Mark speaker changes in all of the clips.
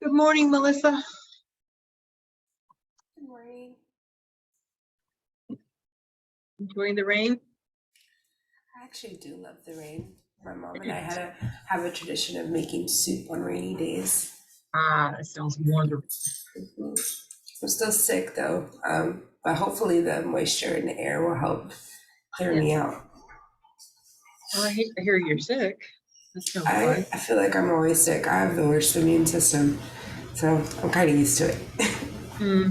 Speaker 1: Good morning, Melissa.
Speaker 2: Good morning.
Speaker 1: Enjoying the rain?
Speaker 2: I actually do love the rain. My mom and I have a tradition of making soup on rainy days.
Speaker 1: Ah, that sounds wonderful.
Speaker 2: I'm still sick though, but hopefully the moisture in the air will help clear me out.
Speaker 1: Oh, I hate to hear you're sick. That's no
Speaker 2: I
Speaker 1: fun.
Speaker 2: feel like I'm always sick. I have the worst immune system, so I'm kind of used to it.
Speaker 1: Hmm.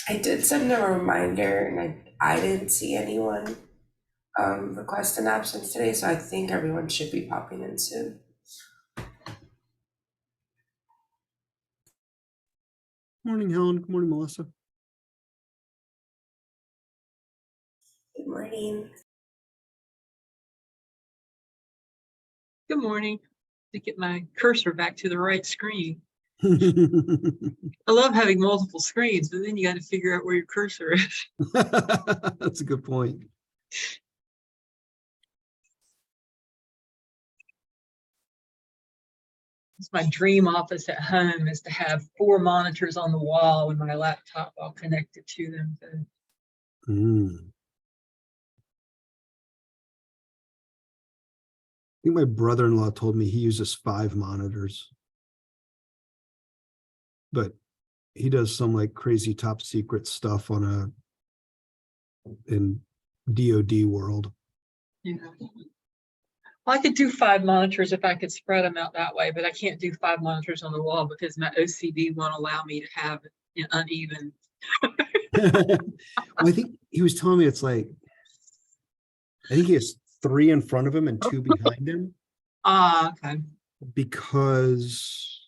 Speaker 2: I did send a reminder, and I didn't see anyone request an absence today, so I think everyone should be popping in soon.
Speaker 3: Morning, Helen. Good morning, Melissa.
Speaker 2: Good morning.
Speaker 1: Good morning. To get my cursor back to the right screen. I love having multiple screens, but then you got to figure out where your cursor is.
Speaker 3: That's a good point.
Speaker 1: It's my dream office at home is to have 4 monitors on the wall with my laptop all connected to them. So
Speaker 3: I think my brother-in-law told me he uses 5 monitors, but he does some like crazy top secret stuff in DoD world.
Speaker 1: you know. I could do 5 monitors if I could spread them out that way, but I can't do 5 monitors on the wall because my OCD won't allow me to have an uneven.
Speaker 3: Well, I think he was telling me it's like, I think he has 3 in front of him and 2 behind him,
Speaker 1: Ah, okay.
Speaker 3: because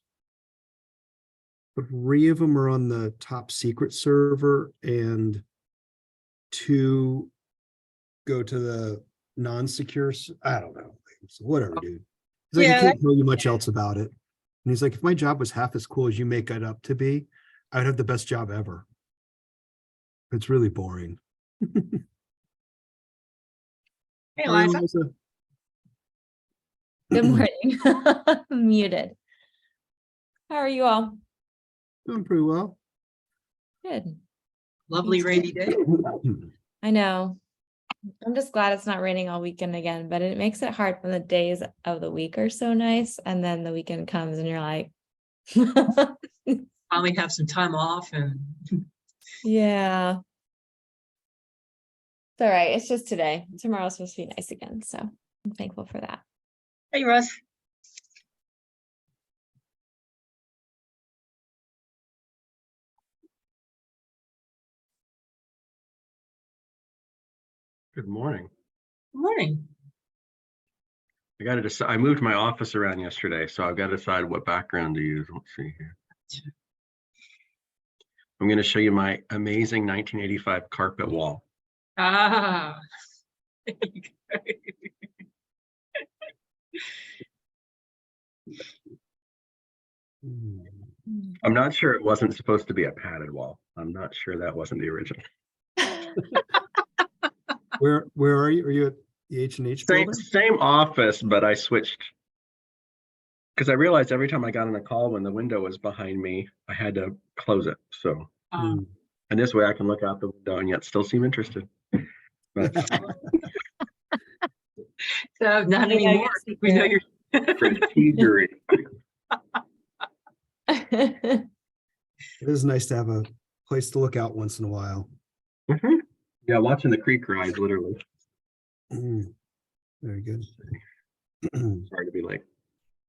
Speaker 3: 3 of them are on the top secret server and 2 go to the non-secure. I don't know. So whatever, dude. He's like, I
Speaker 1: Yeah,
Speaker 3: can't tell you much else about it. And he's like, if my job was half as cool as you make it up to be, I would have the best job ever. It's really boring.
Speaker 1: Hey,
Speaker 3: Sorry,
Speaker 1: Liza.
Speaker 3: Melissa.
Speaker 4: Good morning. I'm muted. How are you all?
Speaker 3: Doing pretty well.
Speaker 4: Good.
Speaker 1: Lovely rainy day.
Speaker 4: I know. I'm just glad it's not raining all weekend again, but it makes it hard when the days of the week are so nice and then the weekend comes and you're like,
Speaker 1: Finally have some time off and
Speaker 4: yeah. It's all right. It's just today. Tomorrow's supposed to be nice again. So I'm thankful for that.
Speaker 1: hey, Russ.
Speaker 5: Good morning.
Speaker 1: Good morning.
Speaker 5: I got to decide. I moved my office around yesterday, so I've got to decide what background to use. Let's see here. I'm going to show you my amazing 1985 carpet wall.
Speaker 1: Ah.
Speaker 5: I'm not sure it wasn't supposed to be a padded wall. I'm not sure that wasn't the original.
Speaker 3: Where are you? Are you at the H&H building?
Speaker 5: Same office, but I switched Because I realized every time I got on a call when the window was behind me, I had to close it. So,
Speaker 1: Um,
Speaker 5: and this way I can look out the window and yet still seem interested. But
Speaker 1: so not
Speaker 4: We know your
Speaker 1: anymore. We know
Speaker 4: secret.
Speaker 1: you're.
Speaker 5: strategery.
Speaker 3: It is nice to have a place to look out once in a while.
Speaker 5: Mhm. Yeah, watching the creek rise, literally.
Speaker 3: Very good.
Speaker 5: Sorry to be late.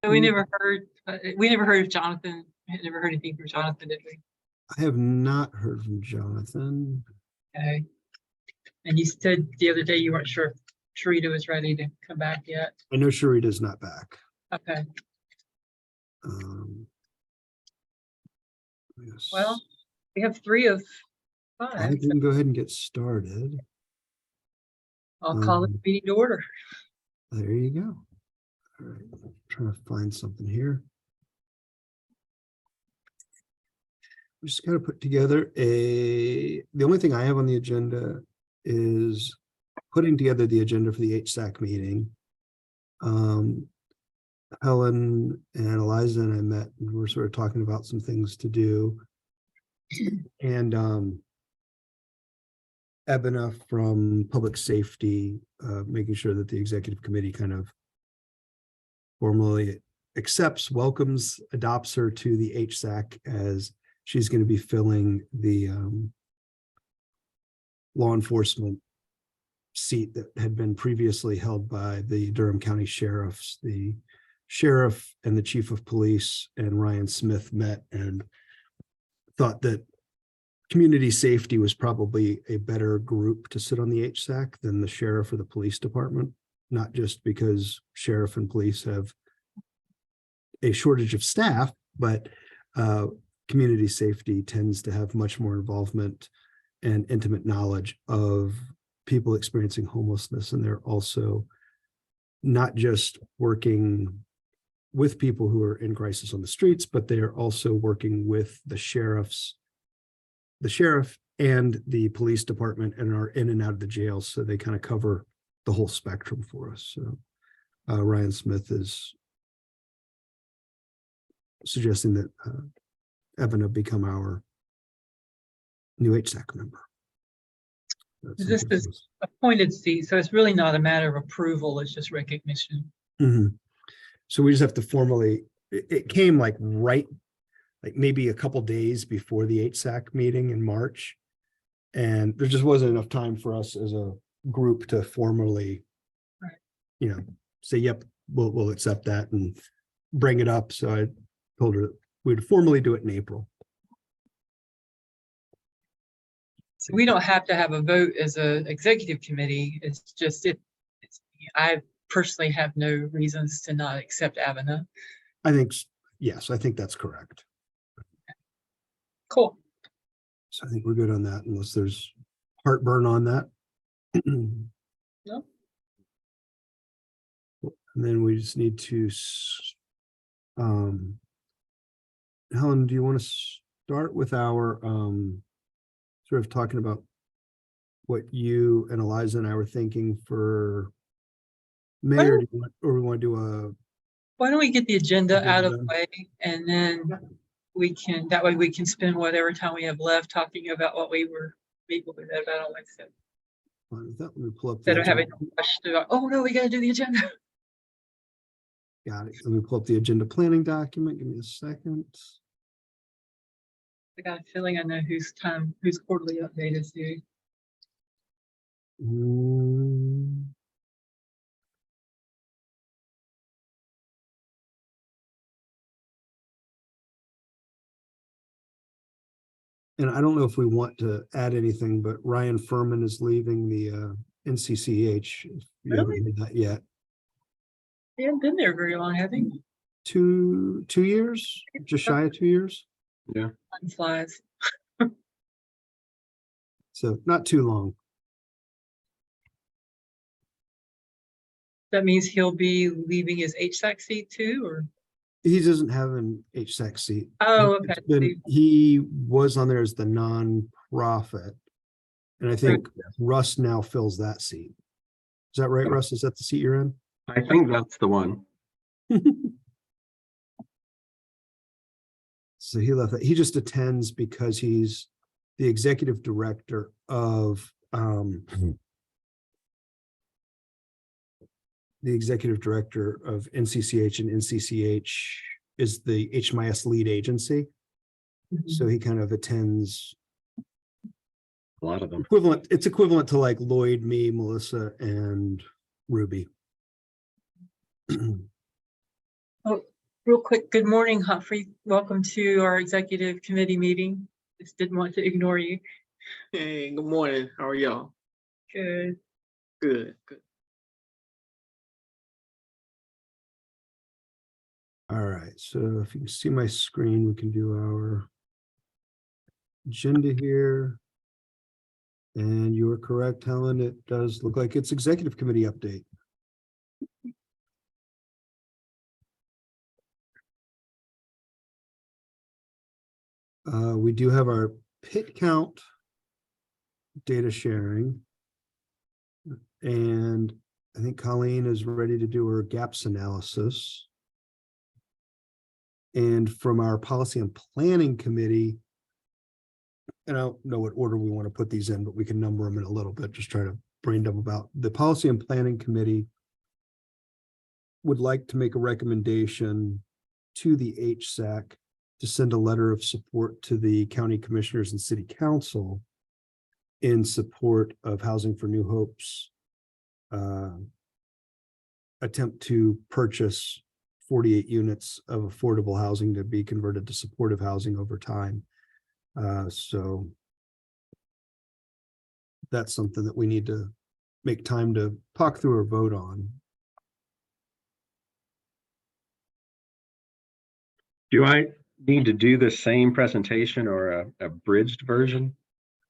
Speaker 1: We never heard. We never heard of Jonathan. I had never heard anything from Jonathan, did we?
Speaker 3: I have not heard from Jonathan.
Speaker 1: Okay. And you said the other day you weren't sure if Sharita was ready to come back yet.
Speaker 3: I know Sharita's not back.
Speaker 1: Okay.
Speaker 3: Yes.
Speaker 1: Well, we have 3 of
Speaker 3: I
Speaker 1: 5.
Speaker 3: think we can go ahead and get started.
Speaker 1: I'll call the meeting to order.
Speaker 3: There you go. All right, I'm trying to find something here. We just got to put together the only thing I have on the agenda is putting together the agenda for the HSAC meeting. Helen and Eliza and I met and we're sort of talking about some things to do. And Ebina from Public Safety, making sure that the executive committee kind of formally accepts, welcomes, adopts her to the HSAC as she's going to be filling the law enforcement seat that had been previously held by the Durham County Sheriffs. The sheriff and the chief of police and Ryan Smith met and thought that community safety was probably a better group to sit on the HSAC than the sheriff or the police department, not just because sheriff and police have a shortage of staff, but community safety tends to have much more involvement and intimate knowledge of people experiencing homelessness. And they're also not just working with people who are in crisis on the streets, but they are also working with the sheriff and the police department and are in and out of the jail. So they kind of cover the whole spectrum for us. So Ryan Smith is suggesting that Ebina become our new HSAC member.
Speaker 1: This is appointed seat, so it's really not a matter of approval, it's just recognition.
Speaker 3: So we just have to formally, it came like maybe a couple days before the HSAC meeting in March. And there just wasn't enough time for us as a group to formally, say, yep, we'll accept that and bring it up. So I told her we'd formally do it in April.
Speaker 1: So we don't have to have a vote as an executive committee. It's just I personally have no reasons to not accept Ebina.
Speaker 3: Yes, I think that's correct.
Speaker 1: Cool.
Speaker 3: So I think we're good on that unless there's heartburn on that.
Speaker 1: No.
Speaker 3: And then we just need to, Helen, do you want to start with our sort of talking about what you and Eliza and I were thinking for May, or we want to do
Speaker 1: Why don't we get the agenda out of the
Speaker 3: Agenda.
Speaker 1: way, and then that way we can spend whatever time we have left talking about what we were meeting with about on Wednesday.
Speaker 3: let me pull up the
Speaker 1: Instead of having
Speaker 3: agenda.
Speaker 1: to rush to, oh no, we gotta do the agenda.
Speaker 3: Got it. Let me pull up the agenda planning document. Give me a second.
Speaker 1: I got a feeling I know whose quarterly update is due.
Speaker 3: And I don't know if we want to add anything, but Ryan Furman is leaving the NCCH. If you haven't
Speaker 1: Really?
Speaker 3: heard that yet.
Speaker 1: He hasn't been there very long, have he?
Speaker 3: 2 years, just shy of 2 years.
Speaker 5: Yeah.
Speaker 1: Time flies.
Speaker 3: So not too long.
Speaker 1: That means he'll be leaving his HSAC seat too, or?
Speaker 3: He doesn't have an HSAC seat.
Speaker 1: Oh, okay.
Speaker 3: He was on there as the non-profit. And I think Russ now fills that seat. Is that right, Russ? Is that the seat you're in?
Speaker 5: I think that's the one.
Speaker 3: So he left, he just attends because he's the executive director of, the executive director of NCCH, and NCCH is the HMIS lead agency. So he kind of attends
Speaker 5: A lot of them.
Speaker 3: equivalent, it's equivalent to like Lloyd, me, Melissa, and Ruby.
Speaker 1: Oh, real quick, good morning, Humphrey. Welcome to our executive committee meeting. Just didn't want to ignore you.
Speaker 6: Hey, good morning. How are y'all?
Speaker 1: Good.
Speaker 6: Good, good.
Speaker 3: All right, so if you can see my screen, we can do our agenda here. And you are correct, Helen. It does look like it's executive committee update. We do have our pit count data sharing. And I think Colleen is ready to do her gaps analysis. And from our policy and planning committee, and I don't know what order we want to put these in, but we can number them in a little bit, just try to brain dump about. The policy and planning committee would like to make a recommendation to the HSAC to send a letter of support to the county commissioners and city council in support of Housing for New Hope's attempt to purchase 48 units of affordable housing to be converted to supportive housing over time. So that's something that we need to make time to talk through or vote on.
Speaker 5: Do I need to do the same presentation or a abridged version?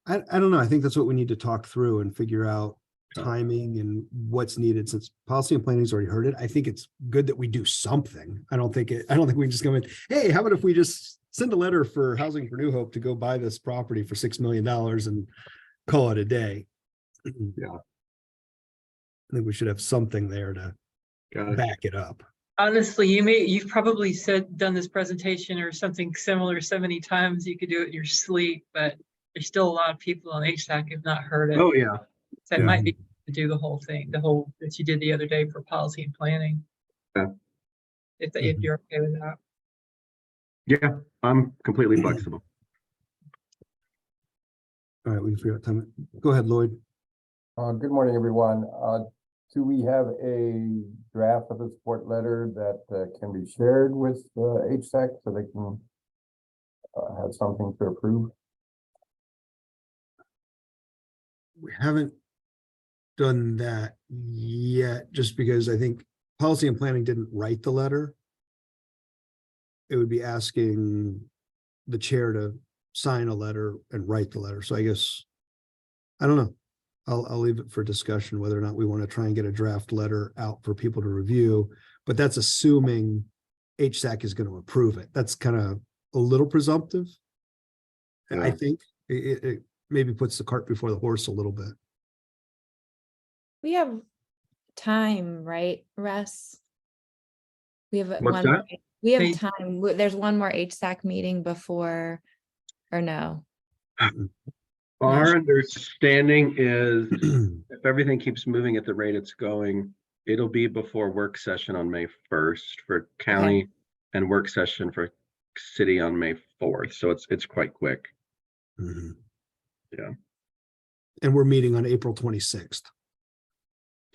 Speaker 3: I don't know. I think that's what we need to talk through and figure out
Speaker 5: Oh.
Speaker 3: timing and what's needed. Since policy and planning's already heard it, I think it's good that we do something. I don't think we can just come in, hey, how about if we just send a letter for Housing for New Hope to go buy this property for $6 million and call it a day.
Speaker 5: Yeah.
Speaker 3: I think we should have something there to
Speaker 5: Got it.
Speaker 3: back it up.
Speaker 1: Honestly, you've probably done this presentation or something similar so many times you could do it in your sleep, but there's still a lot of people on HSAC who've not heard it.
Speaker 5: Oh, yeah.
Speaker 1: So it
Speaker 5: yeah.
Speaker 1: might be to do the whole thing, that you did the other day for policy and planning.
Speaker 5: Yeah.
Speaker 1: If you're okay with that.
Speaker 5: Yeah, I'm completely flexible.
Speaker 3: All right, we can figure out time. Go ahead, Lloyd.
Speaker 7: Good morning, everyone. Do we have a draft of the support letter that can be shared with HSAC so they can have something to approve?
Speaker 3: We haven't done that yet, just because I think policy and planning didn't write the letter. It would be asking the chair to sign a letter and write the letter. So I guess, I don't know. I'll leave it for discussion whether or not we want to try and get a draft letter out for people to review, but that's assuming HSAC is going to approve it. That's kind of a little presumptive. And I
Speaker 5: Yeah.
Speaker 3: think it maybe puts the cart before the horse a little bit.
Speaker 4: We have time, right, Russ? We have
Speaker 5: What's
Speaker 4: one,
Speaker 5: that?
Speaker 4: we have
Speaker 1: Hey.
Speaker 4: time. There's one more HSAC meeting before, or no?
Speaker 5: Our understanding is if everything keeps moving at the rate it's going, it'll be before work session on May 1st for county and work session for city on May 4th. So it's quite quick.
Speaker 3: Mhm.
Speaker 5: Yeah.
Speaker 3: And we're meeting on April 26th.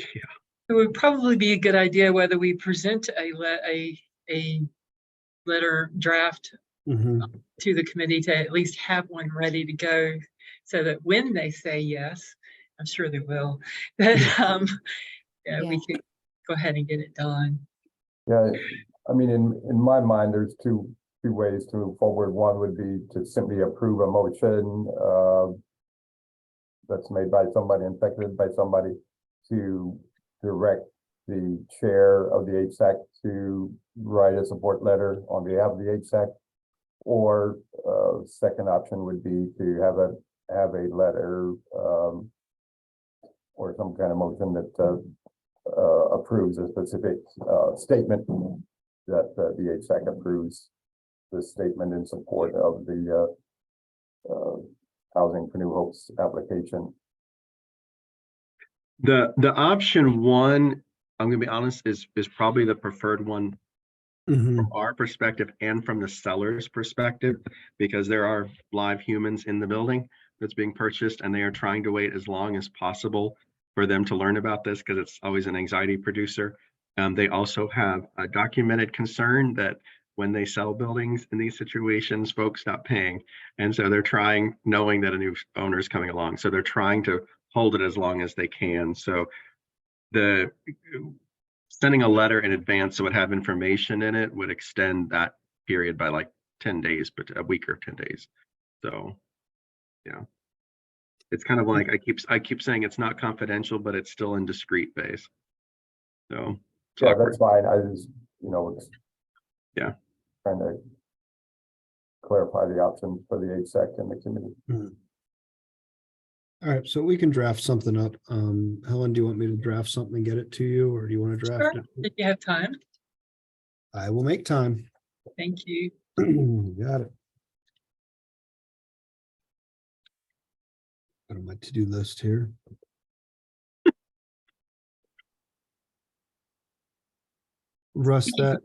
Speaker 5: Yeah.
Speaker 1: It would probably be a good idea whether we present a letter draft
Speaker 3: Mhm.
Speaker 1: to the committee to at least have one ready to go so that when they say yes, I'm sure they will, that we can go ahead and get it done.
Speaker 7: Yeah, I mean, in my mind, there's two ways to move forward. One would be to simply approve a motion that's made by somebody and seconded by somebody to direct the chair of the HSAC to write a support letter on behalf of the HSAC. Or second option would be to have a letter or some kind of motion that approves a specific statement that the HSAC approves the statement in support of the Housing for New Hope's application.
Speaker 5: The option one, I'm gonna be honest, is probably the preferred one
Speaker 3: Mhm.
Speaker 5: from our perspective and from the seller's perspective, because there are live humans in the building that's being purchased, and they are trying to wait as long as possible for them to learn about this, because it's always an anxiety producer. They also have a documented concern that when they sell buildings in these situations, folks stop paying. And so they're trying, knowing that a new owner is coming along. So they're trying to hold it as long as they can. So the sending a letter in advance so it have information in it would extend that period by like 10 days, but a week or 10 days. So, yeah. It's kind of like I keep saying it's not confidential, but it's still in discrete phase. So it's
Speaker 7: Yeah,
Speaker 5: awkward.
Speaker 7: that's fine. I just, it's.
Speaker 5: Yeah.
Speaker 7: Trying to clarify the options for the HSEC and the committee.
Speaker 3: All right, so we can draft something up. Helen, do you want me to draft something and get it to you, or do you want to
Speaker 1: Sure,
Speaker 3: draft it?
Speaker 1: if you have time.
Speaker 3: I will make time.
Speaker 1: Thank you.
Speaker 3: Got it. Got on my to-do list here. Russ, that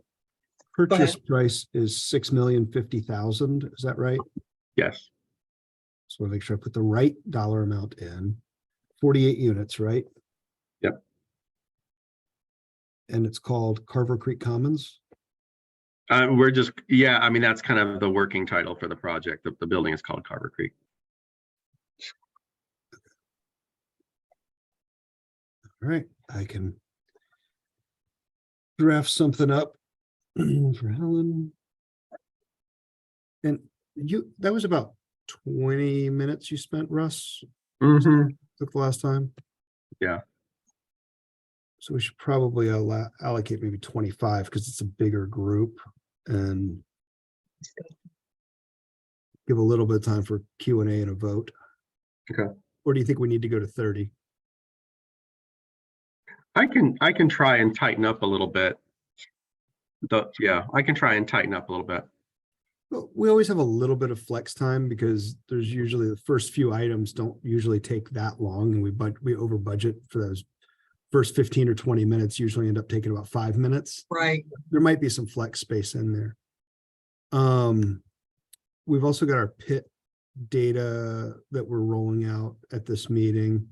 Speaker 3: purchase price is 6,050,000. Is that right?
Speaker 5: Yes.
Speaker 3: So I make sure I put the right dollar amount in. 48 units, right?
Speaker 5: Yep.
Speaker 3: And it's called Carver Creek Commons.
Speaker 5: We're just, yeah, I mean, that's kind of the working title for the project. The building is called Carver Creek.
Speaker 3: All right, I can draft something up for Helen. And that was about 20 minutes you spent, Russ,
Speaker 5: Mm-hmm.
Speaker 3: took the last time?
Speaker 5: Yeah.
Speaker 3: So we should probably allocate maybe 25 because it's a bigger group, and give a little bit of time for Q&A and a vote.
Speaker 5: Okay.
Speaker 3: Or do you think we need to go to 30?
Speaker 5: I can try and tighten up a little bit. Yeah, I can try and tighten up a little bit.
Speaker 3: Well, we always have a little bit of flex time because there's usually the first few items don't usually take that long, and we over budget for those first 15 or 20 minutes, usually end up taking about 5 minutes.
Speaker 1: Right.
Speaker 3: There might be some flex space in there. We've also got our pit data that we're rolling out at this meeting.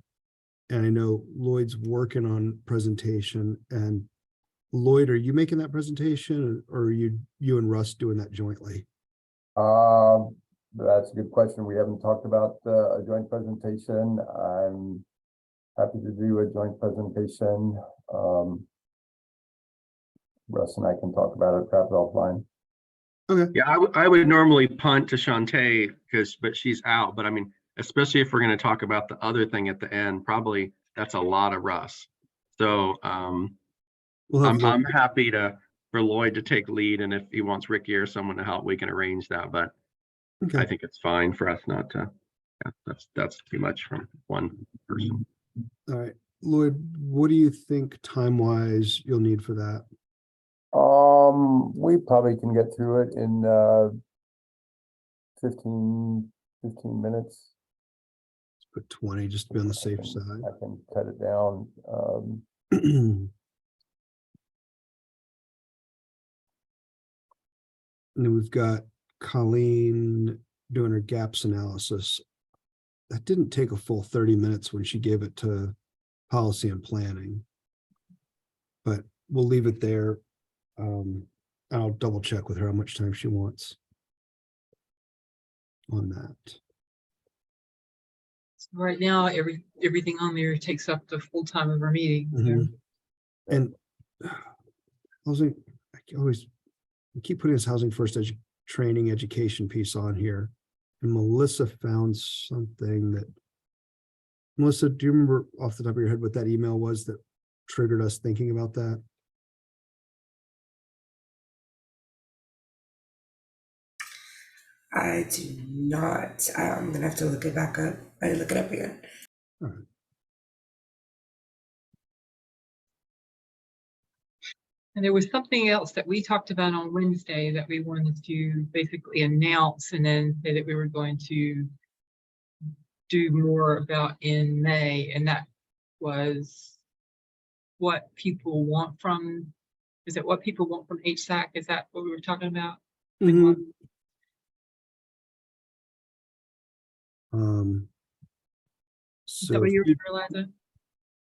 Speaker 3: And I know Lloyd's working on presentation. And Lloyd, are you making that presentation, or are you and Russ doing that jointly?
Speaker 7: That's a good question. We haven't talked about a joint presentation. I'm happy to do a joint presentation. Russ and I can talk about it perhaps offline.
Speaker 3: Okay.
Speaker 5: Yeah, I would normally punt to Shantae but she's out. But I mean, especially if we're going to talk about the other thing at the end, probably that's a lot of Russ. So I'm happy for Lloyd to take lead, and if he wants Ricky or someone to help, we can arrange that. But
Speaker 3: Okay.
Speaker 5: I think it's fine for us not to. Yeah, that's too much from one person.
Speaker 3: All right, Lloyd, what do you think time-wise you'll need for that?
Speaker 7: We probably can get through it in 15 minutes.
Speaker 3: Let's put 20 just to be on the safe side.
Speaker 7: I can cut it down.
Speaker 3: And then we've got Colleen doing her gaps analysis. That didn't take a full 30 minutes when she gave it to policy and planning. But we'll leave it there. I'll double check with her how much time she wants on that.
Speaker 1: So right now, everything on there takes up the full time of our meeting.
Speaker 3: Mhm. And housing, we keep putting this housing first training education piece on here. And Melissa found something that, Melissa, do you remember off the top of your head what that email was that triggered us thinking about that?
Speaker 2: I do not. I'm gonna have to look it back up. I didn't look it up again.
Speaker 3: All right.
Speaker 1: And there was something else that we talked about on Wednesday that we wanted to basically announce and then say that we were going to do more about in May, and that was what people want from, is it what people want from HSAC? Is that what we were talking about?
Speaker 3: Mhm.
Speaker 1: Is that
Speaker 3: So
Speaker 1: what
Speaker 3: if
Speaker 1: you
Speaker 3: you-
Speaker 1: were, Eliza?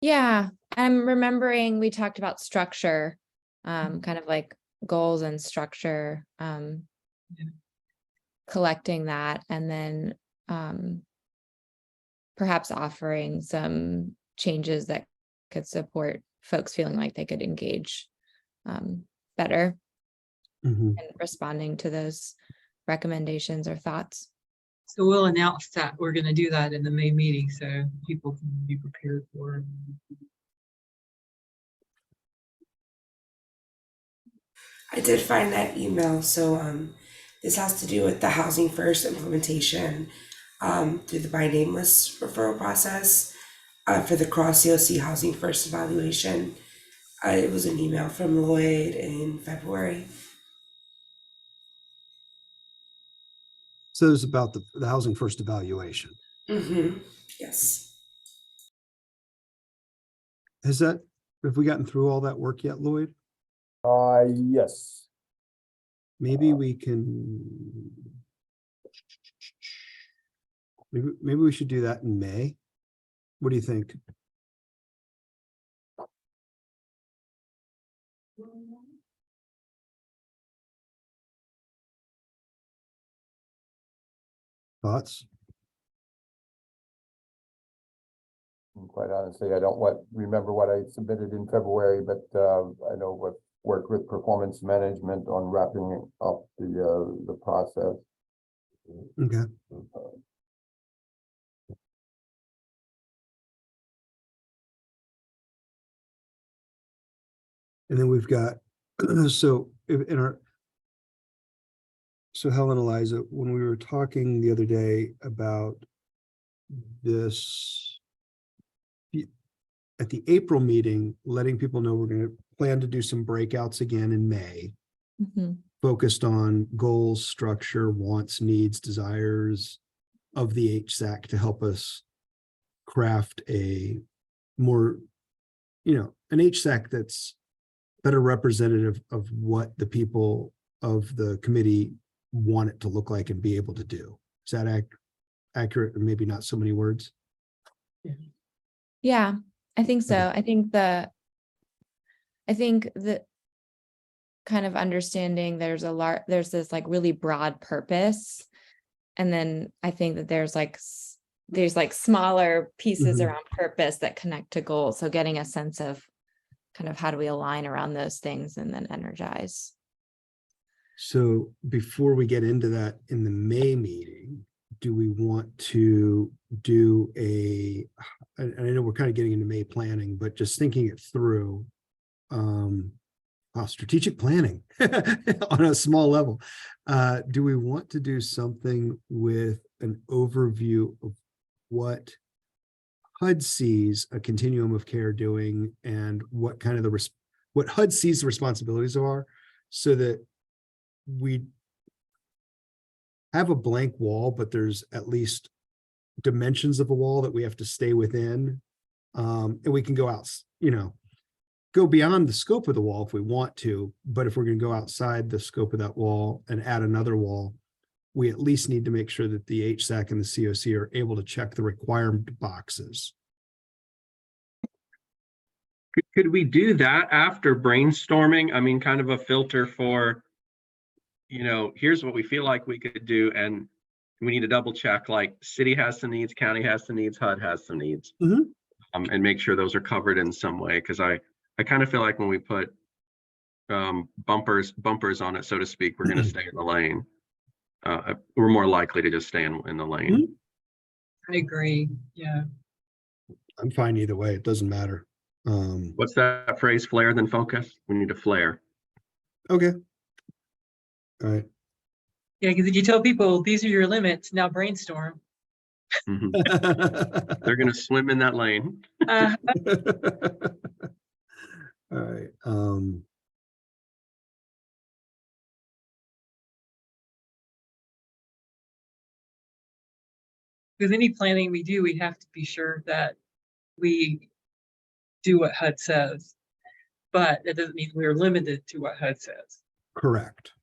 Speaker 4: Yeah, I'm remembering we talked about structure, kind of like goals and structure,
Speaker 1: Yeah.
Speaker 4: collecting that and then perhaps offering some changes that could support folks feeling like they could engage better
Speaker 3: Mhm.
Speaker 4: in responding to those recommendations or thoughts.
Speaker 1: So we'll announce that we're gonna do that in the May meeting, so people can be prepared for it.
Speaker 2: I did find that email, so this has to do with the Housing First implementation through the by name list referral process for the Cross COC Housing First evaluation. It was an email from Lloyd in February.
Speaker 3: So it's about the Housing First evaluation.
Speaker 2: Yes.
Speaker 3: Have we gotten through all that work yet, Lloyd?
Speaker 7: Yes.
Speaker 3: Maybe we can. Maybe we should do that in May. What do you think? Thoughts?
Speaker 7: And quite honestly, I don't remember what I submitted in February, but I know what worked with performance management on wrapping up the process.
Speaker 3: Okay. And then we've got, so in our, so Helen, Eliza, when we were talking the other day about this, at the April meeting, letting people know we're going to plan to do some breakouts again in May,
Speaker 4: Mhm.
Speaker 3: focused on goals, structure, wants, needs, desires of the HSAC to help us craft a more, an HSAC that's better representative of what the people of the committee want it to look like and be able to do. Is that accurate, or maybe not so many words?
Speaker 4: Yeah, I think so.
Speaker 3: Okay.
Speaker 4: I think the kind of understanding there's this like really broad purpose. And then I think that there's like smaller pieces
Speaker 3: Mhm.
Speaker 4: around purpose that connect to goals. So getting a sense of kind of how do we align around those things and then energize.
Speaker 3: So before we get into that in the May meeting, do we want to do and I know we're kind of getting into May planning, but just thinking it through, strategic planning on a small level. Do we want to do something with an overview of what HUD sees a continuum of care doing and what kind of what HUD sees the responsibilities are, so that we have a blank wall, but there's at least dimensions of a wall that we have to stay within. And we can go out, go beyond the scope of the wall if we want to, but if we're going to go outside the scope of that wall and add another wall, we at least need to make sure that the HSAC and the COC are able to check the requirement boxes.
Speaker 5: Could we do that after brainstorming? I mean, kind of a filter for, here's what we feel like we could do, and we need to double check, like city has some needs, county has some needs, HUD has some needs.
Speaker 3: Mhm.
Speaker 5: And make sure those are covered in some way, because I kind of feel like when we put bumpers on it, so to speak, we're going to stay in the lane. We're more likely to just stay in the lane.
Speaker 1: I agree, yeah.
Speaker 3: I'm fine either way. It doesn't matter.
Speaker 5: What's that phrase? Flare than focus? We need to flare.
Speaker 3: Okay. All right.
Speaker 1: Yeah, because if you tell people, these are your limits, now brainstorm.
Speaker 5: Mhm. They're going to swim in that lane.
Speaker 1: Uh,
Speaker 3: All right.
Speaker 1: Because any planning we do, we have to be sure that we do what HUD says. But it doesn't mean we're limited to what HUD says.
Speaker 3: Correct.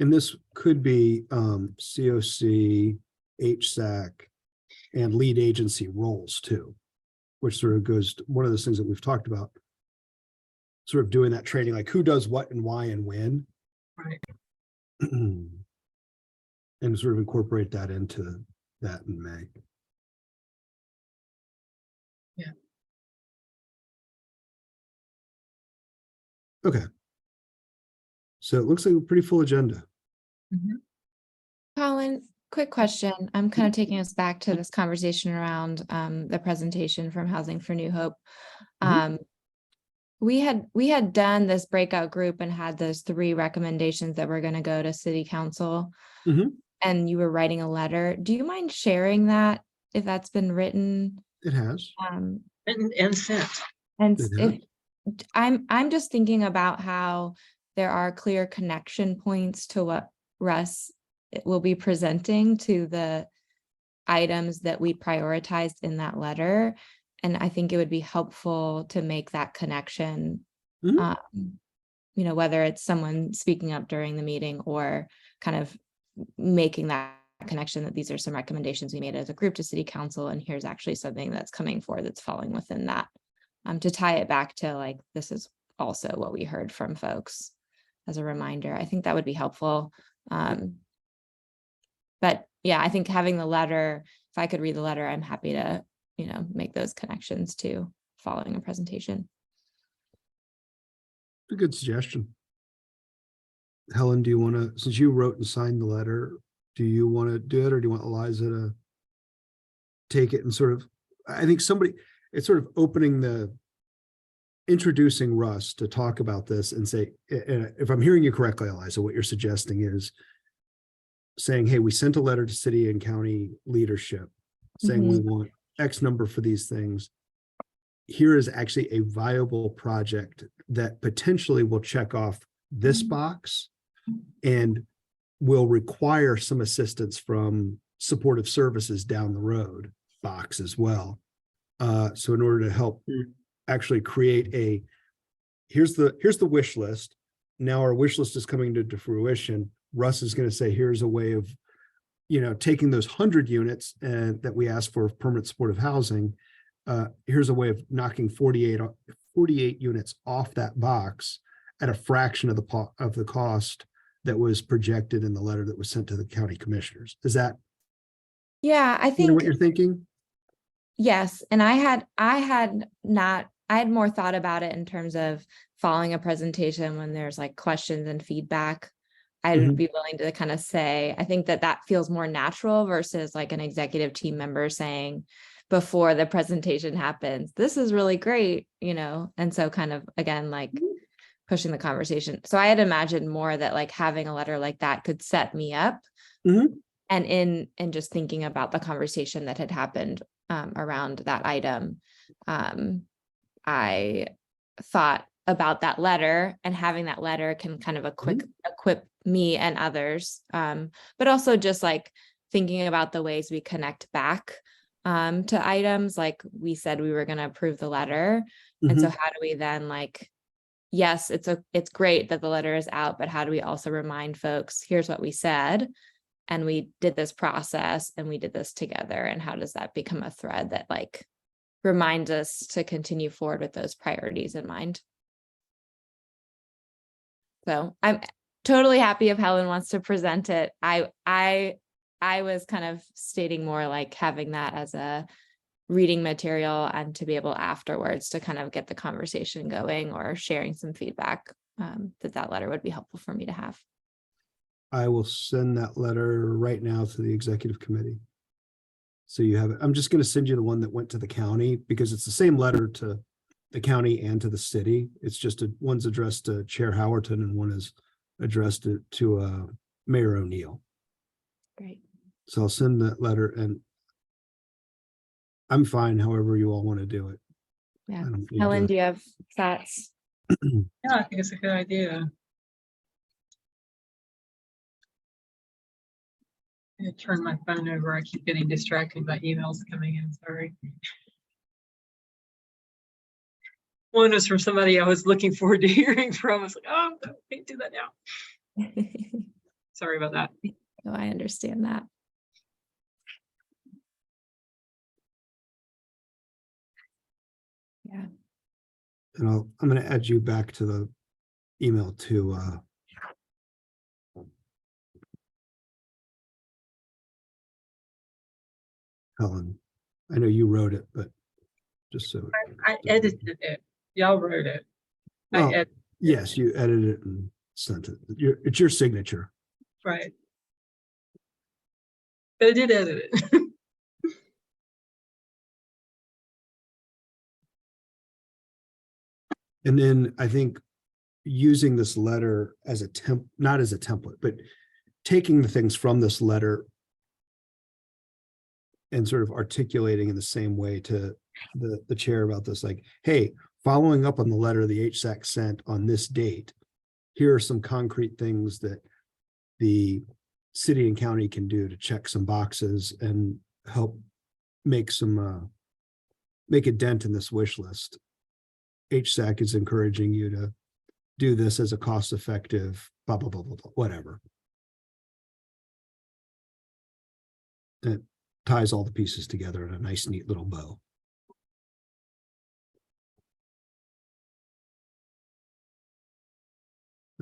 Speaker 3: And this could be COC, HSAC, and lead agency roles too, which sort of goes to one of those things that we've talked about. Sort of doing that training, like who does what and why and when.
Speaker 1: Right.
Speaker 3: And sort of incorporate that into that in May.
Speaker 1: Yeah.
Speaker 3: Okay. So it looks like a pretty full agenda.
Speaker 1: Mhm.
Speaker 4: Colin, quick question. I'm kind of taking us back to this conversation around the presentation from Housing for New Hope.
Speaker 3: Mhm.
Speaker 4: We had done this breakout group and had those 3 recommendations that were going to go to city council.
Speaker 3: Mhm.
Speaker 4: And you were writing a letter. Do you mind sharing that if that's been written?
Speaker 3: It has.
Speaker 1: And sent.
Speaker 4: And
Speaker 3: It
Speaker 4: if
Speaker 3: has.
Speaker 4: I'm just thinking about how there are clear connection points to what Russ will be presenting to the items that we prioritized in that letter. And I think it would be helpful to make that connection.
Speaker 3: Mhm.
Speaker 4: Whether it's someone speaking up during the meeting or kind of making that connection that these are some recommendations we made as a group to city council, and here's actually something that's coming forward that's falling within that. To tie it back to like, this is also what we heard from folks as a reminder. I think that would be helpful. But yeah, I think having the letter, if I could read the letter, I'm happy to, make those connections too, following a presentation.
Speaker 3: A good suggestion. Helen, do you want to, since you wrote and signed the letter, do you want to do it, or do you want Eliza to take it and sort of, I think it's sort of introducing Russ to talk about this and say, if I'm hearing you correctly, Eliza, what you're suggesting is saying, hey, we sent a letter to city and county leadership saying we want X number for these things. Here is actually a viable project that potentially will check off this box and will require some assistance from supportive services down the road box as well. So in order to help actually create here's the wish list. Now our wish list is coming to fruition. Russ is going to say, here's a way of, taking those 100 units that we asked for permanent supportive housing. Here's a way of knocking 48 units off that box at a fraction of the cost that was projected in the letter that was sent to the county commissioners. Is that
Speaker 4: Yeah, I
Speaker 3: what
Speaker 4: think
Speaker 3: you're thinking?
Speaker 4: yes. And I had more thought about it in terms of following a presentation when there's like questions and feedback. I would be willing to kind of say, I think that feels more natural versus like an executive team member saying before the presentation happens, this is really great, and so kind of, again, like pushing the conversation. So I had imagined more that like having a letter like that could set me up. And in just thinking about the conversation that had happened around that item, I thought about that letter, and having that letter can kind of equip me and others, but also just like thinking about the ways we connect back to items. Like we said, we were going to approve the letter. And so how do we then like, yes, it's great that the letter is out, but how do we also remind folks, here's what we said, and we did this process and we did this together, and how does that become a thread that like reminds us to continue forward with those priorities in mind? So I'm totally happy if Helen wants to present it. I was kind of stating more like having that as a reading material and to be able afterwards to kind of get the conversation going or sharing some feedback, that letter would be helpful for me to have.
Speaker 3: I will send that letter right now to the executive committee. So you have it. I'm just going to send you the one that went to the county because it's the same letter to the county and to the city. It's just one's addressed to Chair Howerton and one is addressed to Mayor O'Neill.
Speaker 4: Great.
Speaker 3: So I'll send that letter, and I'm fine however you all want to do it.
Speaker 4: Yeah.
Speaker 3: I don't need
Speaker 4: Helen,
Speaker 3: to-
Speaker 4: do you have thoughts?
Speaker 1: Yeah, I think it's a good idea. I'm gonna turn my phone over. I keep getting distracted by emails coming in, sorry. One was from somebody I was looking forward to hearing from. I was like, oh, no, can't do that now. Sorry about that.
Speaker 4: No, I understand that. Yeah.
Speaker 3: And I'm gonna add you back to the email to Helen. I know you wrote it, but just so.
Speaker 1: I edited it. Y'all wrote it. I
Speaker 3: Well,
Speaker 1: edited,
Speaker 3: yes, you edited it and sent it. It's your signature.
Speaker 1: right. But I did edit it.
Speaker 3: And then I think using this letter as a not as a template, but taking the things from this letter and sort of articulating in the same way to the chair about this, like, hey, following up on the letter the HSAC sent on this date, here are some concrete things that the city and county can do to check some boxes and help make make a dent in this wish list. HSAC is encouraging you to do this as a cost-effective, blah, blah, blah, blah, blah, whatever. It ties all the pieces together in a nice, neat little bow.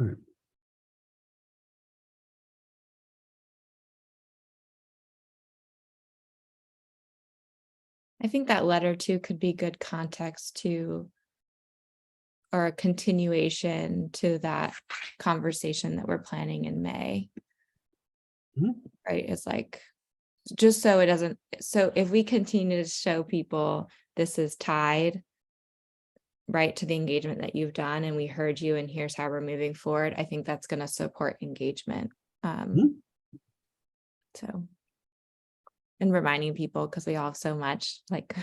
Speaker 3: All right.
Speaker 4: I think that letter too could be good context to, or a continuation to that conversation that we're planning in May.
Speaker 3: Mhm.
Speaker 4: Right, it's like, just so it doesn't, so if we continue to show people this is tied right to the engagement that you've done, and we heard you, and here's how we're moving forward, I think that's going to support engagement. So, and reminding people, because we all have so much, like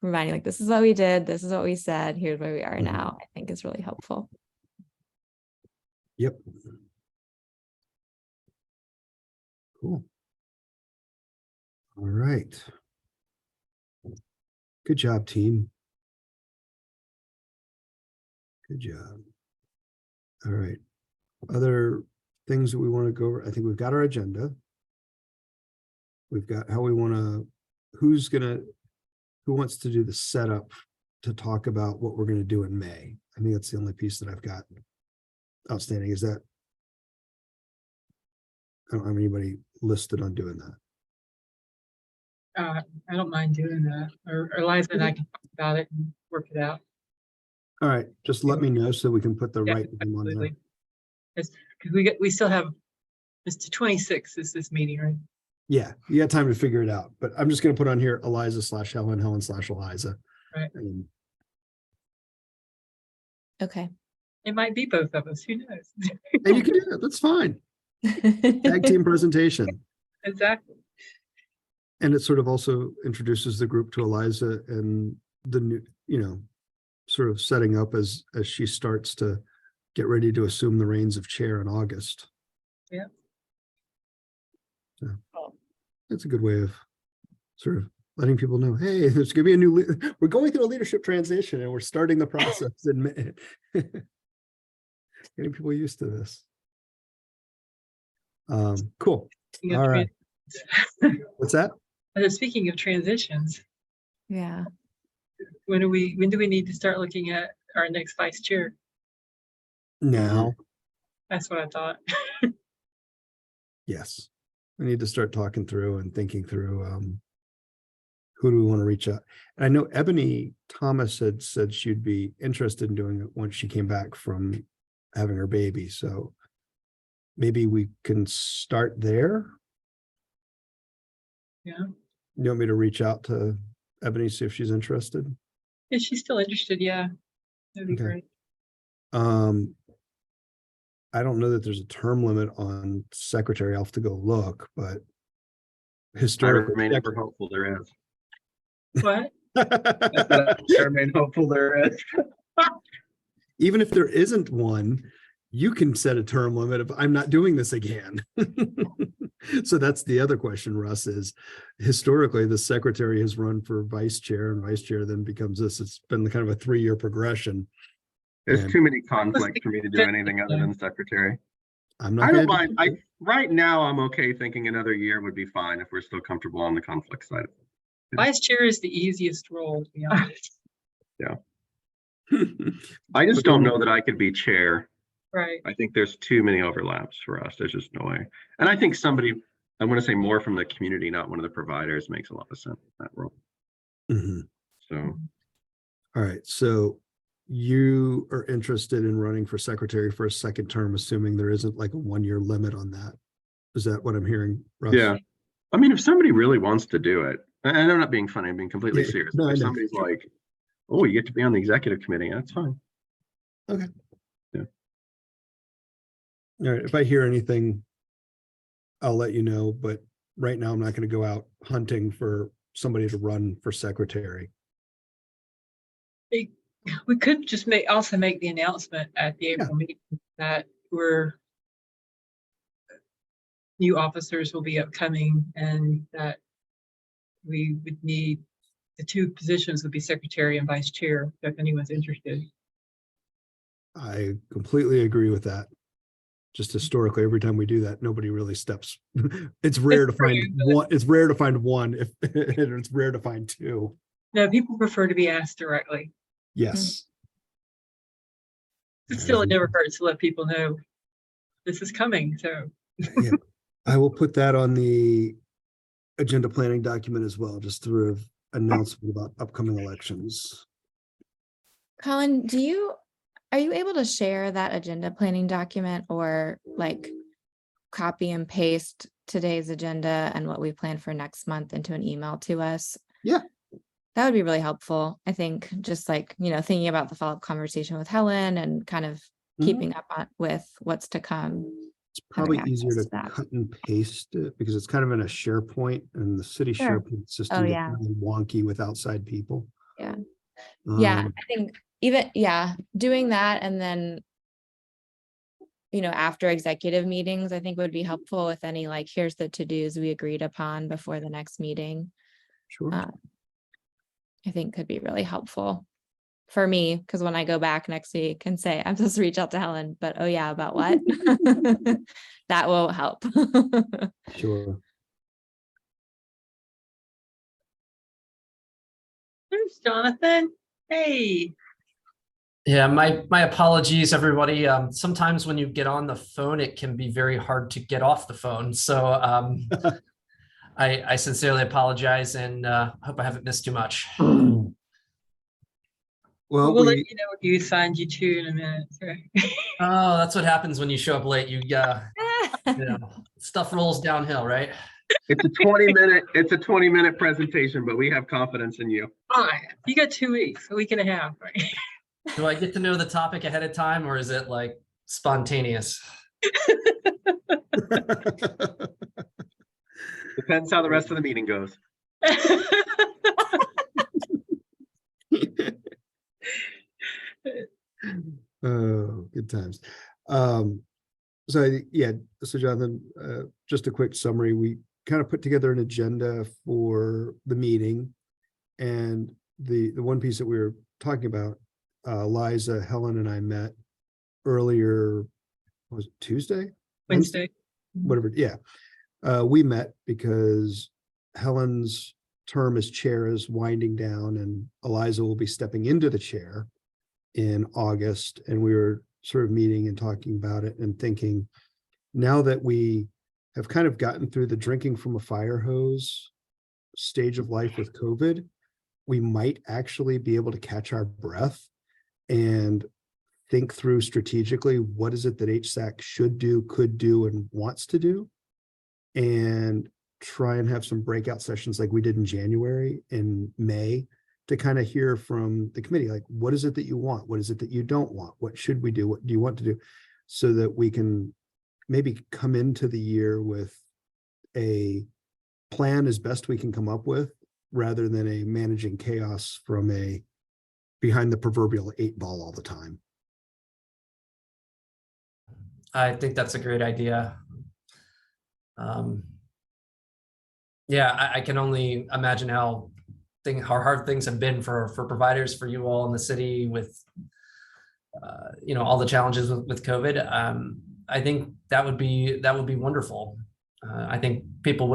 Speaker 4: reminding, like, this is what we did, this is what we said, here's where we are
Speaker 3: Mhm.
Speaker 4: now, I think is really helpful.
Speaker 3: Yep. Cool. All right. Good job, team. Good job. All right. Other things that we want to go over? I think we've got our agenda. We've got how we want to, who wants to do the setup to talk about what we're going to do in May? I think that's the only piece that I've got outstanding. Is that, I don't have anybody listed on doing that.
Speaker 1: I don't mind doing that. Or Liza and I can talk about it and work it out.
Speaker 3: All right, just let me know so we can put the
Speaker 1: Yeah,
Speaker 3: right name on there.
Speaker 1: absolutely. Because we still have, Mr. 26 is this meeting, right?
Speaker 3: Yeah, you got time to figure it out, but I'm just gonna put on here Eliza/Helen, Helen/Eliza.
Speaker 1: Right.
Speaker 3: And
Speaker 4: Okay.
Speaker 1: It might be both of us, who knows?
Speaker 3: and you can do that, that's fine. Tag team presentation.
Speaker 1: Exactly.
Speaker 3: And it sort of also introduces the group to Eliza and the new, sort of setting up as she starts to get ready to assume the reins of chair in August.
Speaker 1: Yeah.
Speaker 3: So it's a good way of sort of letting people know, hey, there's gonna be a new, we're going through a leadership transition and we're starting the process in May. Getting people used to this. Cool.
Speaker 1: Speaking of
Speaker 3: All right. What's that?
Speaker 1: Speaking of transitions,
Speaker 4: Yeah.
Speaker 1: when do we need to start looking at our next vice chair?
Speaker 3: Now,
Speaker 1: That's what I thought.
Speaker 3: yes. We need to start talking through and thinking through who do we want to reach out. And I know Ebony Thomas had said she'd be interested in doing it once she came back from having her baby. So maybe we can start there.
Speaker 1: Yeah.
Speaker 3: You want me to reach out to Ebony, see if she's interested?
Speaker 1: Is she still interested? Yeah. That'd be
Speaker 3: Okay.
Speaker 1: great.
Speaker 3: I don't know that there's a term limit on secretary. I'll have to go look, but
Speaker 5: I
Speaker 3: historically.
Speaker 5: remain ever hopeful there is.
Speaker 1: What?
Speaker 5: I remain hopeful there is.
Speaker 3: Even if there isn't one, you can set a term limit if I'm not doing this again. So that's the other question, Russ, is historically the secretary has run for vice chair and vice chair then becomes this. It's been kind of a 3-year progression.
Speaker 5: There's
Speaker 3: And
Speaker 5: too many conflicts for me to do anything other than secretary.
Speaker 3: I'm not
Speaker 5: I don't
Speaker 3: gonna
Speaker 5: mind. Right now, I'm okay thinking another year would be fine if we're still comfortable on the conflict side.
Speaker 1: Vice chair is the easiest role, to be honest.
Speaker 5: I just don't know that I could be chair.
Speaker 1: Right.
Speaker 5: I think there's too many overlaps for us. There's just no way. And I think somebody, I want to say more from the community, not one of the providers, makes a lot of sense in that role.
Speaker 3: Mhm.
Speaker 5: So
Speaker 3: All right, so you are interested in running for secretary for a second term, assuming there isn't like a 1-year limit on that. Is that what I'm hearing, Russ?
Speaker 5: yeah, I mean, if somebody really wants to do it, and I'm not being funny, I'm being completely
Speaker 3: Yeah,
Speaker 5: serious.
Speaker 3: no, I
Speaker 5: If
Speaker 3: know.
Speaker 5: somebody's like, oh, you get to be on the executive committee, that's fine.
Speaker 3: All right, if I hear anything, I'll let you know, but right now I'm not gonna go out hunting for somebody to run for secretary.
Speaker 1: We could just also make the announcement at the April meeting that new officers will be upcoming and that we would need, the 2 positions would be secretary and vice chair, if anyone's interested.
Speaker 3: I completely agree with that. Just historically, every time we do that, nobody really steps. It's rare to find
Speaker 1: true, but-
Speaker 3: one. It's rare to find one. If it's rare to find 2.
Speaker 1: No, people prefer to be asked directly.
Speaker 3: Yes.
Speaker 1: But still, it never hurts to let people know this is coming, so.
Speaker 3: Yeah. I will put that on the agenda planning document as well, just through an announcement about upcoming elections.
Speaker 4: Colin, are you able to share that agenda planning document or like copy and paste today's agenda and what we plan for next month into an email to us?
Speaker 3: Yeah.
Speaker 4: That would be really helpful. I think just like, thinking about the follow-up conversation with Helen and kind of keeping up with what's to come.
Speaker 3: It's probably
Speaker 4: having
Speaker 3: easier
Speaker 4: access
Speaker 3: to
Speaker 4: to that.
Speaker 3: cut and paste it because it's kind of in a SharePoint and the city
Speaker 4: Sure.
Speaker 3: SharePoint system gets
Speaker 4: yeah.
Speaker 3: really wonky with outside people.
Speaker 4: Yeah. Yeah,
Speaker 3: Um,
Speaker 4: I think doing that and then, after executive meetings, I think would be helpful with any like, here's the to-dos we agreed upon before the next meeting.
Speaker 3: Sure.
Speaker 4: I think could be really helpful for me, because when I go back next week and say, I'm supposed to reach out to Helen, but oh yeah, about what? That will help.
Speaker 3: Sure.
Speaker 1: There's Jonathan. Hey.
Speaker 8: Yeah, my apologies, everybody. Sometimes when you get on the phone, it can be very hard to get off the phone. So I sincerely apologize and hope I haven't missed too much.
Speaker 3: Well,
Speaker 1: We'll let you know if you signed you 2 in a minute. So.
Speaker 8: Oh, that's what happens when you show up late. Stuff rolls downhill, right?
Speaker 5: it's a 20-minute presentation, but we have confidence in you.
Speaker 1: All right. You got 2 weeks, a week and a half, right?
Speaker 8: Do I get to know the topic ahead of time or is it like spontaneous?
Speaker 5: Depends how the rest of the meeting goes.
Speaker 3: Oh, good times. So Jonathan, just a quick summary. We kind of put together an agenda for the meeting. And the one piece that we were talking about, Liza, Helen and I met earlier, was it Tuesday?
Speaker 1: Wednesday.
Speaker 3: Whatever, yeah. We met because Helen's term as chair is winding down and Eliza will be stepping into the chair in August. And we were sort of meeting and talking about it and thinking, now that we have kind of gotten through the drinking from a fire hose stage of life with COVID, we might actually be able to catch our breath and think through strategically, what is it that HSAC should do, could do, and wants to do, and try and have some breakout sessions like we did in January and May to kind of hear from the committee, like, what is it that you want? What is it that you don't want? What should we do? What do you want to do? So that we can maybe come into the year with a plan as best we can come up with, rather than a managing chaos from a behind the proverbial 8 ball all the time.
Speaker 8: I think that's a great idea. Yeah, I can only imagine how hard things have been for providers, for you all in the city with, all the challenges with COVID. I think that would be wonderful. I think people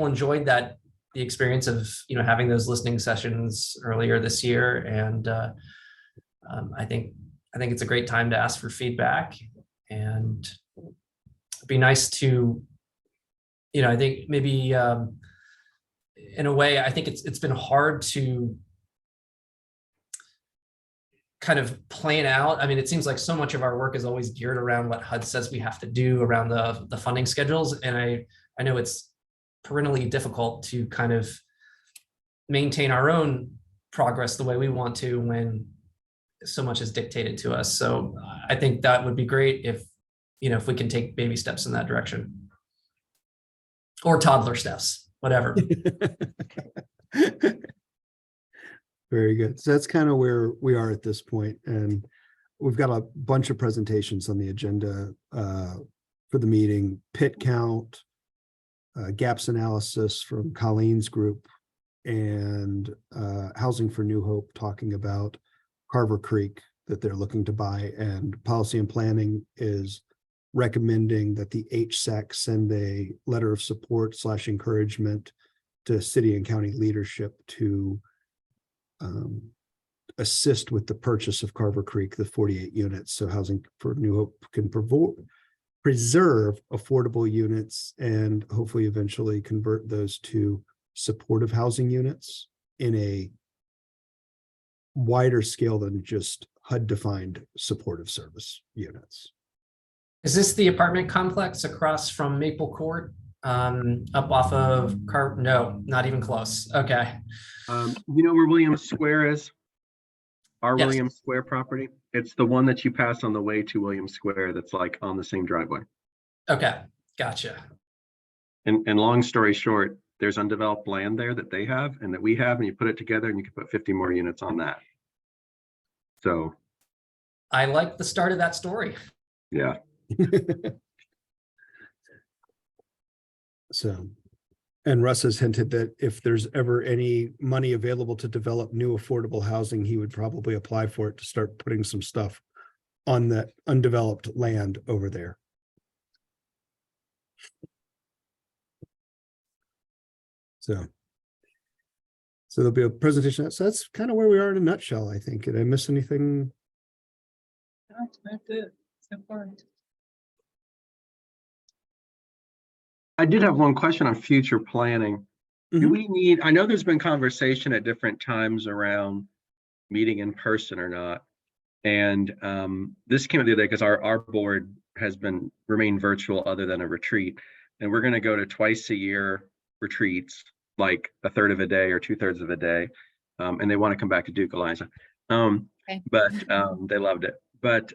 Speaker 8: enjoyed the experience of, having those listening sessions earlier this year. And I think it's a great time to ask for feedback, and it'd be nice to, I think maybe in a way, I think it's been hard to kind of plan out. I mean, it seems like so much of our work is always geared around what HUD says we have to do around the funding schedules. And I know it's perennially difficult to kind of maintain our own progress the way we want to when so much is dictated to us. So I think that would be great if we can take baby steps in that direction, or toddler steps, whatever.
Speaker 3: Very good. So that's kind of where we are at this point, and we've got a bunch of presentations on the agenda for the meeting. Pit count, gaps analysis from Colleen's group, and Housing for New Hope talking about Carver Creek that they're looking to buy, and Policy and Planning is recommending that the HSAC send a letter of support / encouragement to city and county leadership to assist with the purchase of Carver Creek, the 48 units. So Housing for New Hope can preserve affordable units and hopefully eventually convert those to supportive housing units in a wider scale than just HUD-defined supportive service units.
Speaker 8: Is this the apartment complex across from Maple Court, up off of No, not even close. Okay.
Speaker 5: You know where Williams Square is? Our
Speaker 8: Yes.
Speaker 5: Williams Square property? It's the one that you pass on the way to Williams Square that's like on the same driveway.
Speaker 8: Okay. Gotcha.
Speaker 5: And long story short, there's undeveloped land there that they have and that we have, and you put it together and you can put 50 more units on that. So,
Speaker 8: I like the start of that story.
Speaker 5: yeah.
Speaker 3: So, and Russ has hinted that if there's ever any money available to develop new affordable housing, he would probably apply for it to start putting some stuff on that undeveloped land over there. So there'll be a presentation. So that's kind of where we are in a nutshell, I think. Did I miss anything?
Speaker 1: That's it so far.
Speaker 5: I did have one question on future planning. Do
Speaker 3: Mhm.
Speaker 5: we need, I know there's been conversation at different times around meeting in person or not. And this came up the other day because our board has remained virtual other than a retreat. And we're going to go to twice a year retreats, like a third of a day or 2/3 of a day. And they want to come back to Duke, Eliza. But they loved it. But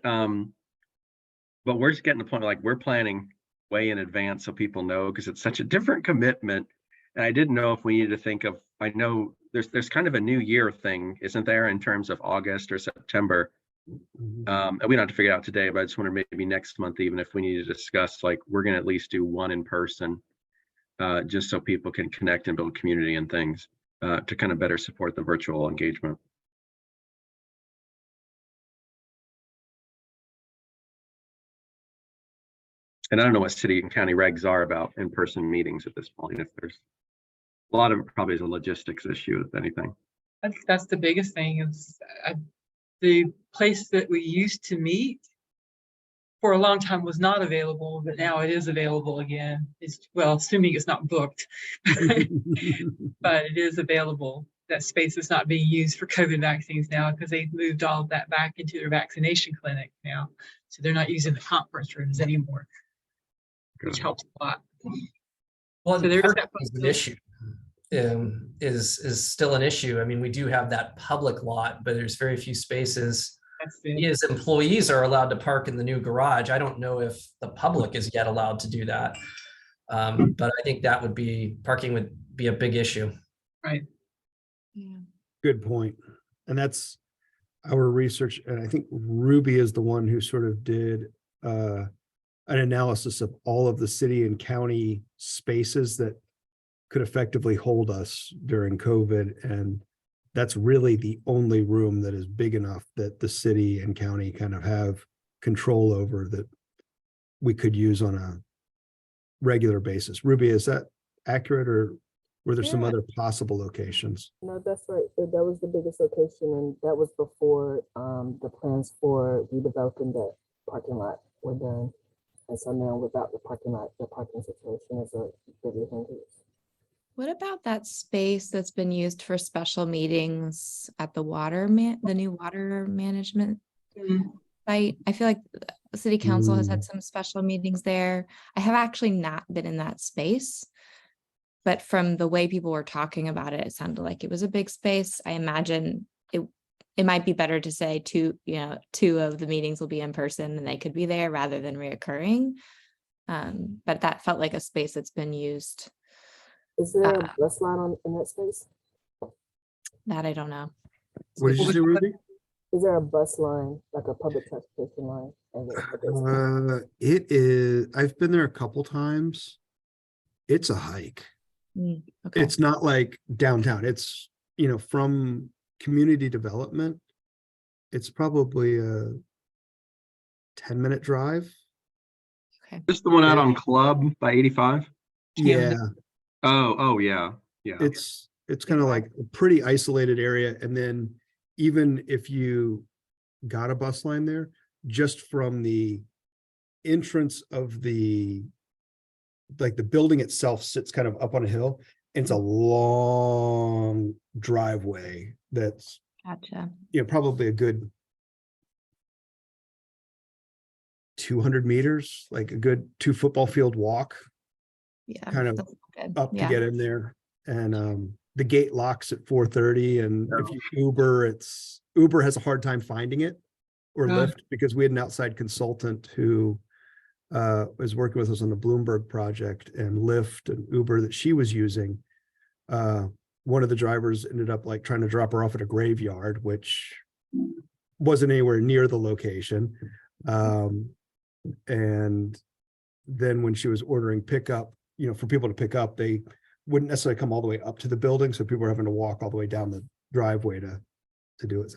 Speaker 5: we're just getting to the point, like we're planning way in advance so people know, because it's such a different commitment. And I didn't know if we needed to think of, I know there's kind of a new year thing, isn't there, in terms of August or September?
Speaker 3: Mhm.
Speaker 5: And we don't have to figure it out today, but I just wonder maybe next month, even if we need to discuss, like, we're going to at least do one in person, just so people can connect and build community and things to kind of better support the virtual engagement. And I don't know what city and county regs are about in-person meetings at this point. If there's a lot of it, probably is a logistics issue, if anything.
Speaker 1: That's the biggest thing is the place that we used to meet for a long time was not available, but now it is available again. It's, well, assuming it's not booked, but it is available. That space is not being used for COVID vaccines now because they've moved all of that back into their vaccination clinic now. So they're not using the conference rooms anymore, which helps a lot.
Speaker 8: Well,
Speaker 1: So there's
Speaker 8: parking
Speaker 1: that
Speaker 8: is an issue. Is still an issue. I mean, we do have that public lot, but there's very few spaces.
Speaker 1: That's
Speaker 8: We
Speaker 1: it.
Speaker 8: as employees are allowed to park in the new garage. I don't know if the public is yet allowed to do that. But I think parking would be a big issue.
Speaker 1: Right.
Speaker 4: Yeah.
Speaker 3: Good point. And that's our research. And I think Ruby is the one who sort of did an analysis of all of the city and county spaces that could effectively hold us during COVID. And that's really the only room that is big enough that the city and county kind of have control over, that we could use on a regular basis. Ruby, is that accurate, or were there some
Speaker 9: Yeah.
Speaker 3: other possible locations?
Speaker 9: No, that's right. That was the biggest location, and that was before the plans for redeveloping that parking lot were done. And so now without the parking lot, the parking situation is a bigger hindrance.
Speaker 4: What about that space that's been used for special meetings at the the new water management
Speaker 1: Mm.
Speaker 4: site? I feel like the city council has
Speaker 3: Mm.
Speaker 4: had some special meetings there. I have actually not been in that space. But from the way people were talking about it, it sounded like it was a big space. I imagine it might be better to say two of the meetings will be in person and they could be there rather than reoccurring. But that felt like a space that's been used.
Speaker 9: Is there a bus line in that space?
Speaker 4: That I don't know.
Speaker 3: What did you say, Ruby?
Speaker 9: Is there a bus line, like a public transportation line?
Speaker 3: It is, I've been there a couple times. It's a hike.
Speaker 4: Okay.
Speaker 3: It's not like downtown. It's, from community development, it's probably a 10-minute drive.
Speaker 4: Okay.
Speaker 5: Just the one out
Speaker 3: Yeah.
Speaker 5: on Club by 85?
Speaker 3: Yeah,
Speaker 5: Oh, yeah, yeah.
Speaker 3: it's kind of like a pretty isolated area. And then even if you got a bus line there, just from the entrance of the building itself sits kind of up on a hill. It's a long driveway that's,
Speaker 4: Gotcha.
Speaker 3: probably a good 200 meters, like a good 2 football field walk
Speaker 4: Yeah.
Speaker 3: kind of
Speaker 4: that's good.
Speaker 3: up to
Speaker 4: Yeah.
Speaker 3: get in there. And the gate locks at 4:30. And if you Uber has a hard time finding it, or
Speaker 1: Yeah.
Speaker 3: Lyft, because we had an outside consultant who was working with us on the Bloomberg project, and Lyft and Uber that she was using. One of the drivers ended up like trying to drop her off at a graveyard, which wasn't anywhere near the location. And then when she was ordering pickup, for people to pick up, they wouldn't necessarily come all the way up to the building. So people were having to walk all the way down the driveway to do it.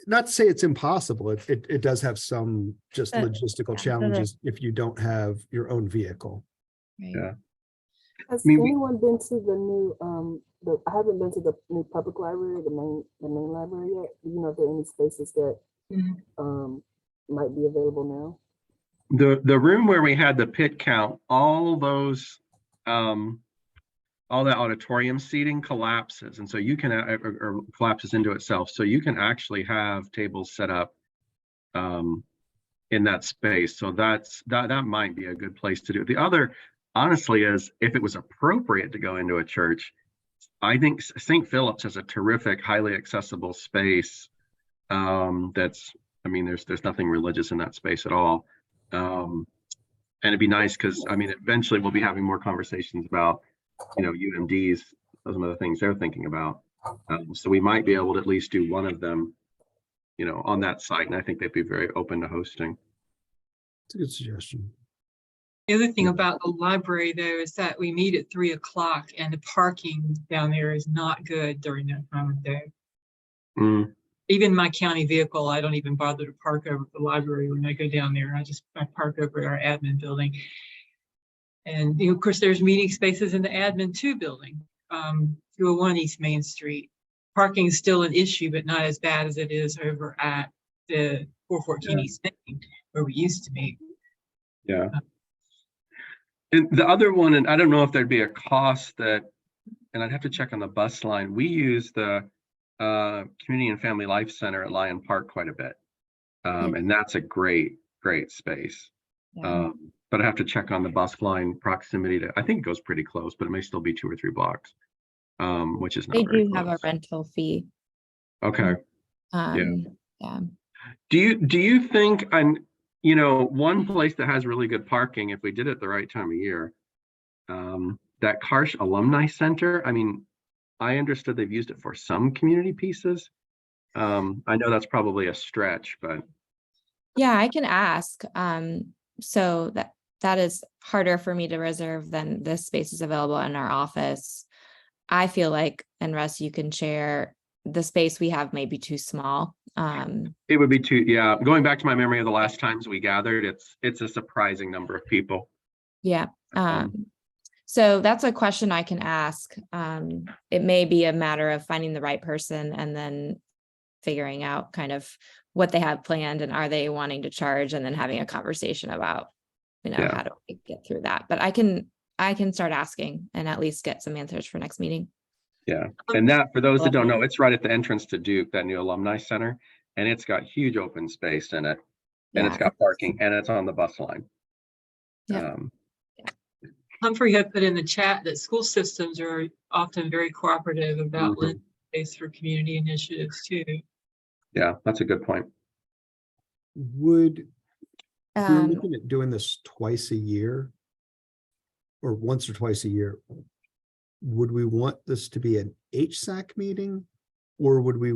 Speaker 3: Not to say it's impossible. It does have some just logistical
Speaker 4: yeah,
Speaker 3: challenges if you don't have your own vehicle.
Speaker 4: Right.
Speaker 5: Yeah.
Speaker 9: Has
Speaker 5: I mean, we-
Speaker 9: anyone been to the new, I haven't been to the new public library, the main library yet. Do you know if there are any spaces that
Speaker 1: Mhm.
Speaker 9: might be available now?
Speaker 5: The room where we had the pit count, all those, all that auditorium seating collapses. And so you can, or collapses into itself. So you can actually have tables set up in that space. So that might be a good place to do it. The other, honestly, is if it was appropriate to go into a church, I think St. Philip's has a terrific, highly accessible space. There's nothing religious in that space at all. And it'd be nice because, eventually we'll be having more conversations about, UMDs, some of the things they're thinking about. So we might be able to at least do one of them, on that site. And I think they'd be very open to hosting.
Speaker 3: It's a good suggestion.
Speaker 1: The other thing about the library though is that we meet at 3 o'clock and the parking down there is not good during that time of day.
Speaker 5: Mm,
Speaker 1: Even my county vehicle, I don't even bother to park over at the library when I go down there. I park over at our admin building. And of course, there's meeting spaces in the admin 2 building, 201 East Main Street. Parking is still an issue, but not as bad as it is over at the 414 East Main, where we used to meet.
Speaker 5: yeah. And the other one, and I don't know if there'd be a cost that, and I'd have to check on the bus line. We use the Community and Family Life Center at Lyon Park quite a bit. And that's a great space.
Speaker 4: Yeah.
Speaker 5: But I have to check on the bus line proximity to, I think it goes pretty close, but it may still be 2 or 3 blocks, which is not
Speaker 4: They
Speaker 5: very
Speaker 4: do have a
Speaker 5: close.
Speaker 4: rental fee.
Speaker 5: Okay.
Speaker 4: Yeah.
Speaker 5: Do you think, and one place that has really good parking, if we did it the right time of year, that Karsh Alumni Center, I understood they've used it for some community pieces. I know that's probably a stretch, but
Speaker 4: Yeah, I can ask. so that is harder for me to reserve than this space is available in our office. I feel like, and Russ, you can share, the space we have may be too small.
Speaker 5: It would be too, yeah, going back to my memory of the last times we gathered, it's a surprising number of people.
Speaker 4: Yeah. So that's a question I can ask. It may be a matter of finding the right person and then figuring out kind of what they have planned and are they wanting to charge, and then having a conversation about,
Speaker 5: Yeah.
Speaker 4: how do we get through that? But I can start asking and at least get some answers for next meeting.
Speaker 5: Yeah, and that, for those that don't know, it's right at the entrance to Duke, that new alumni center, and it's got huge open space in it. And it's
Speaker 4: Yeah.
Speaker 5: got parking, and it's on the bus line.
Speaker 4: Yeah.
Speaker 1: Humphrey had put in the chat that school systems are often very cooperative about
Speaker 5: Mhm.
Speaker 1: lending space for community initiatives too.
Speaker 5: Yeah, that's a good point.
Speaker 3: Would, if we were
Speaker 4: Um,
Speaker 3: looking at doing this twice a year, or once or twice a year, would we want this to be an HSAC meeting? Or would we,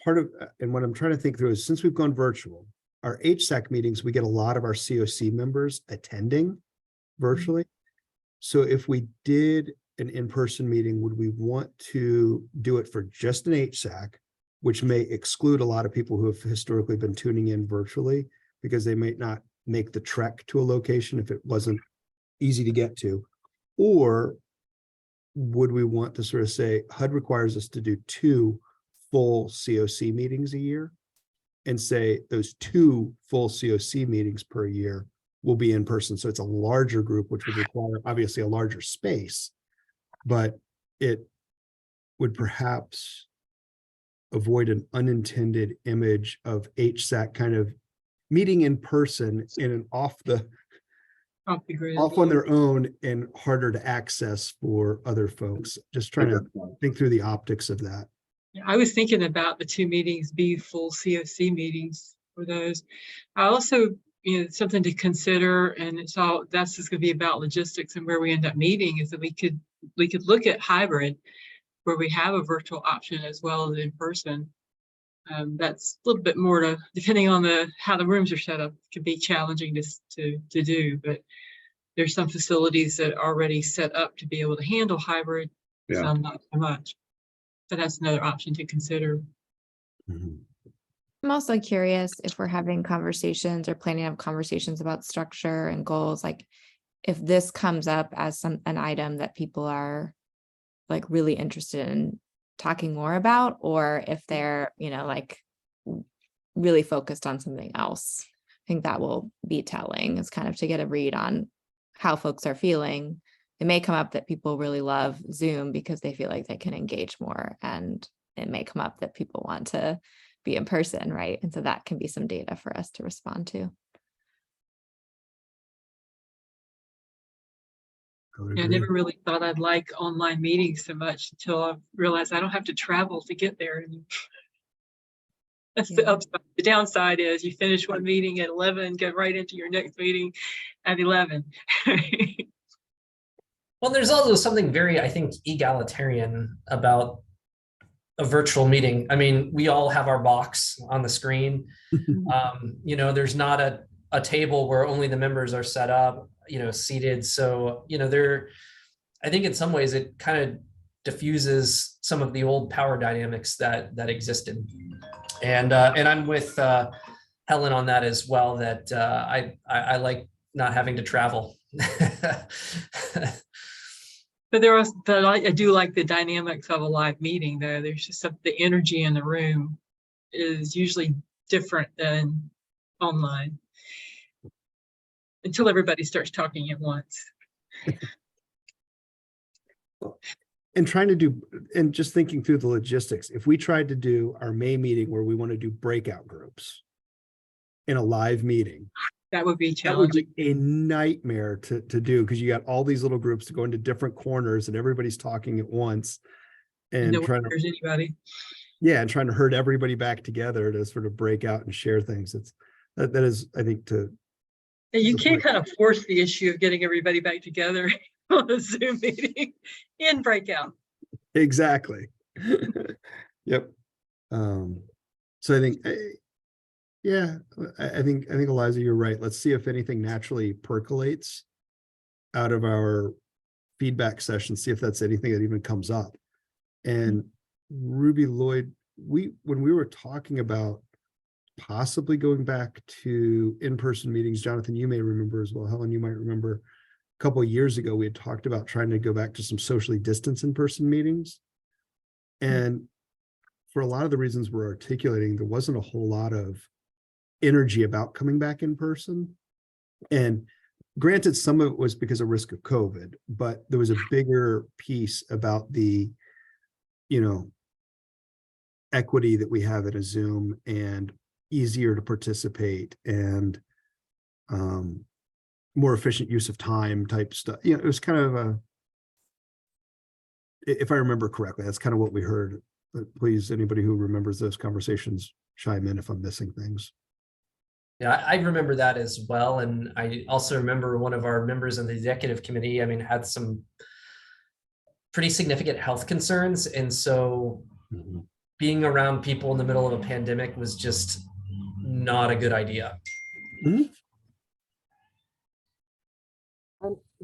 Speaker 3: part of, and what I'm trying to think through is, since we've gone virtual, our HSAC meetings, we get a lot of our COC members attending virtually. So if we did an in-person meeting, would we want to do it for just an HSAC, which may exclude a lot of people who have historically been tuning in virtually because they might not make the trek to a location if it wasn't easy to get to? Or would we want to sort of say HUD requires us to do 2 full COC meetings a year, and say those 2 full COC meetings per year will be in person? So it's a larger group, which would require obviously a larger space, but it would perhaps avoid an unintended image of HSAC kind of meeting in person in an off
Speaker 1: Off the grid.
Speaker 3: on their own and harder to access for other folks. Just trying to think through the optics of that.
Speaker 1: Yeah, I was thinking about the 2 meetings be full COC meetings for those. I also, something to consider, and that's just gonna be about logistics and where we end up meeting, is that we could look at hybrid, where we have a virtual option as well as in person. That's a little bit more to, depending on how the rooms are set up, could be challenging to do, but there's some facilities that are already set up to be able to handle hybrid,
Speaker 5: Yeah.
Speaker 1: some not so much. So that's another option to consider.
Speaker 3: Mhm.
Speaker 4: I'm also curious if we're having conversations or planning to have conversations about structure and goals, like if this comes up as an item that people are like really interested in talking more about, or if they're, like really focused on something else. I think that will be telling, is kind of to get a read on how folks are feeling. It may come up that people really love Zoom because they feel like they can engage more, and it may come up that people want to be in person, right? And so that can be some data for us to respond to.
Speaker 3: I would
Speaker 1: Yeah, I
Speaker 3: agree.
Speaker 1: never really thought I'd like online meetings so much until I realized I don't have to travel to get there. And that's the
Speaker 4: Yeah.
Speaker 1: upside. The downside is you finish one meeting at 11, go right into your next meeting at 11.
Speaker 8: Well, there's also something very, I think, egalitarian about a virtual meeting. I mean, we all have our box on the screen. There's not a table where only the members are set up, seated. So, I think in some ways it kind of diffuses some of the old power dynamics that existed. And I'm with Helen on that as well, that I like not having to travel.
Speaker 1: But I do like the dynamics of a live meeting, though. There's just the energy in the room is usually different than online until everybody starts talking at once.
Speaker 3: And just thinking through the logistics, if we tried to do our May meeting where we want to do breakout groups in a live meeting,
Speaker 1: That would be
Speaker 3: that would
Speaker 1: challenging.
Speaker 3: be a nightmare to do, because you got all these little groups to go into different corners and everybody's talking at once and
Speaker 1: No one
Speaker 3: trying to,
Speaker 1: hears anybody.
Speaker 3: and trying to herd everybody back together to sort of break out and share things. That is, I think,
Speaker 1: And you
Speaker 3: the
Speaker 1: can't
Speaker 3: point.
Speaker 1: kind of force the issue of getting everybody back together on a Zoom meeting in breakout.
Speaker 3: Exactly. Yep. So I think Yeah, I think Eliza, you're right. Let's see if anything naturally percolates out of our feedback session, see if that's anything that even comes up. And Ruby Lloyd, when we were talking about possibly going back to in-person meetings, Jonathan, you may remember as well, Helen, you might remember a couple of years ago, we had talked about trying to go back to some socially distanced in-person meetings. And for a lot of the reasons we're articulating, there wasn't a whole lot of energy about coming back in person. And granted, some of it was because of risk of COVID, but there was a bigger piece about the, equity that we have at a Zoom and easier to participate and more efficient use of time type stuff. It was kind of if I remember correctly, that's kind of what we heard. But please, anybody who remembers those conversations, chime in if I'm missing things.
Speaker 8: Yeah, I remember that as well. And I also remember one of our members of the executive committee, had some pretty significant health concerns. And so being around people in the middle of a pandemic was just not a good idea.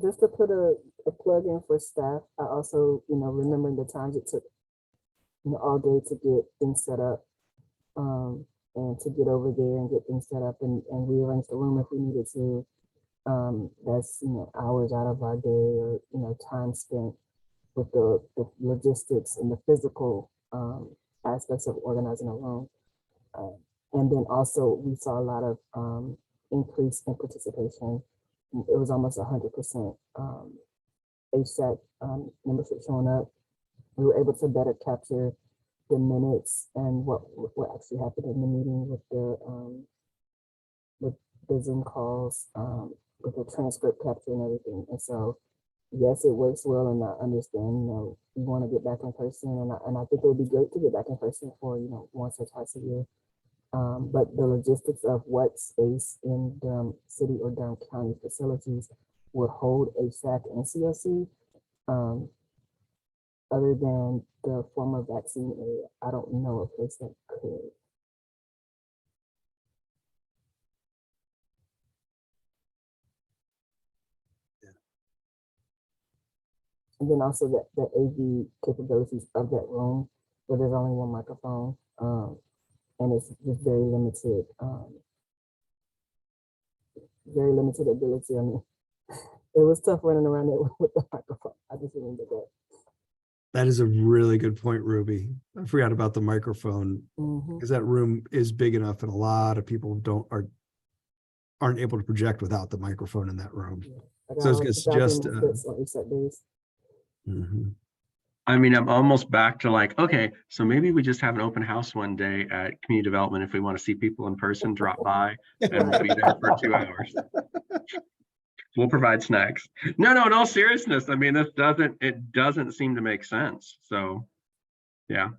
Speaker 9: Just to put a plug in for staff, I also, remembering the times it took, all day to get things set up, and to get over there and get things set up and rearrange the room if we needed to. That's, hours out of our day or, time spent with the logistics and the physical aspects of organizing a room. And then also we saw a lot of increase in participation. It was almost 100% HSAC membership showing up. We were able to better capture the minutes and what actually happened in the meeting with the Zoom calls, with the transcript capture and everything. And so, yes, it works well, and I understand, we want to get back in person, and I think it would be great to get back in person for, once or twice a year. But the logistics of what space in Durham City or Durham County facilities would hold HSAC and CLC, other than the former vaccine area, I don't know a place that could. And then also the AV capabilities of that room, where there's only one microphone, and it's just very limited ability. It was tough running around there with the microphone. I just remember that.
Speaker 3: That is a really good point, Ruby. I forgot about the microphone, because that room is big enough and a lot of people aren't able to project without the microphone in that room.
Speaker 9: Yeah.
Speaker 3: So I was going to suggest.
Speaker 5: I'm almost back to okay, so maybe we just have an open house one day at community development. If we want to see people in person, drop by and we'll be there for 2 hours. We'll provide snacks. No, in all seriousness, it doesn't seem to make sense. So, yeah.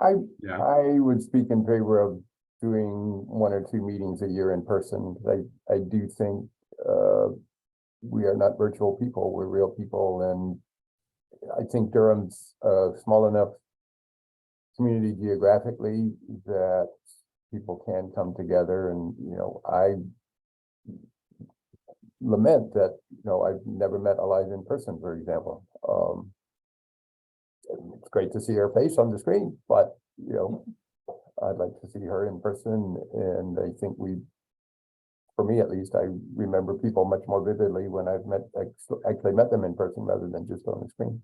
Speaker 7: I would speak in favor of doing 1 or 2 meetings a year in person. I do think we are not virtual people, we're real people. And I think Durham's a small enough community geographically that people can come together. And, I lament that, I've never met Eliza in person, for example. It's great to see her face on the screen, but, I'd like to see her in person. And I think for me at least, I remember people much more vividly when I've actually met them in person rather than just on the screen.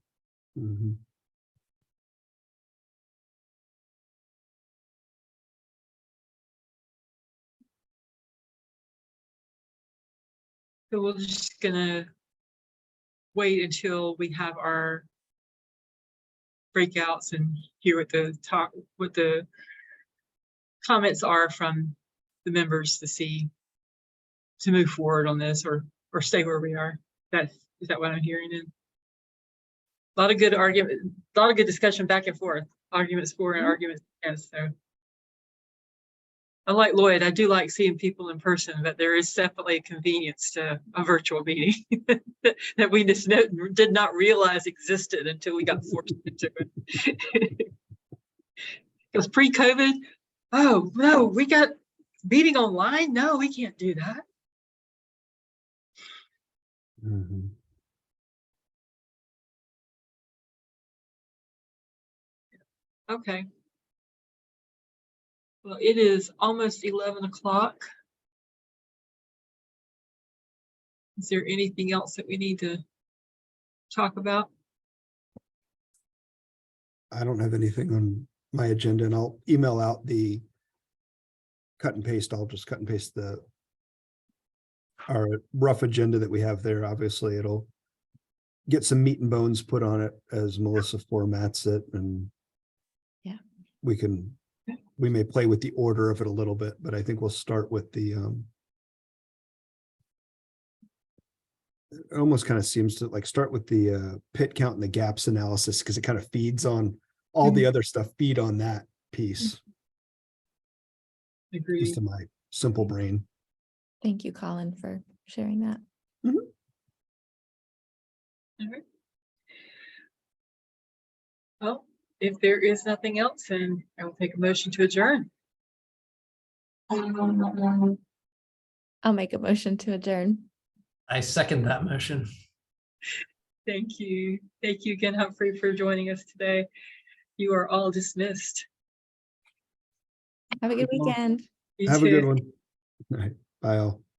Speaker 1: So we're just gonna wait until we have our breakouts and hear what the comments are from the members to move forward on this or stay where we are. Is that what I'm hearing? In a lot of good argument, a lot of good discussion back and forth, arguments for and arguments against. So unlike Lloyd, I do like seeing people in person, but there is definitely a convenience to a virtual meeting that we just did not realize existed until we got forced into it. Because pre-COVID, Oh, no, we got meeting online? No, we can't do that.
Speaker 3: Mhm.
Speaker 1: Okay. Well, it is almost 11 o'clock. Is there anything else that we need to talk about?
Speaker 3: I don't have anything on my agenda, and I'll email out the cut and paste. I'll just cut and paste our rough agenda that we have there. Obviously, it'll get some meat and bones put on it as Melissa formats it, and
Speaker 4: Yeah.
Speaker 3: we may play with the order of it a little bit, but I think we'll start with the it almost kind of seems to like start with the pit count and the gaps analysis, because it kind of feeds on all the other stuff, feed on that piece, at
Speaker 1: Agreed.
Speaker 3: least to my simple brain.
Speaker 4: Thank you, Colin, for sharing that.
Speaker 1: All right. Well, if there is nothing else, then I will take a motion to adjourn.
Speaker 4: I'll make a motion to adjourn.
Speaker 8: I second that motion.
Speaker 1: Thank you. Thank you again, Humphrey, for joining us today. You are all dismissed.
Speaker 4: Have a good weekend.
Speaker 1: You
Speaker 3: Have a good
Speaker 1: too.
Speaker 3: one. All right. Bye all.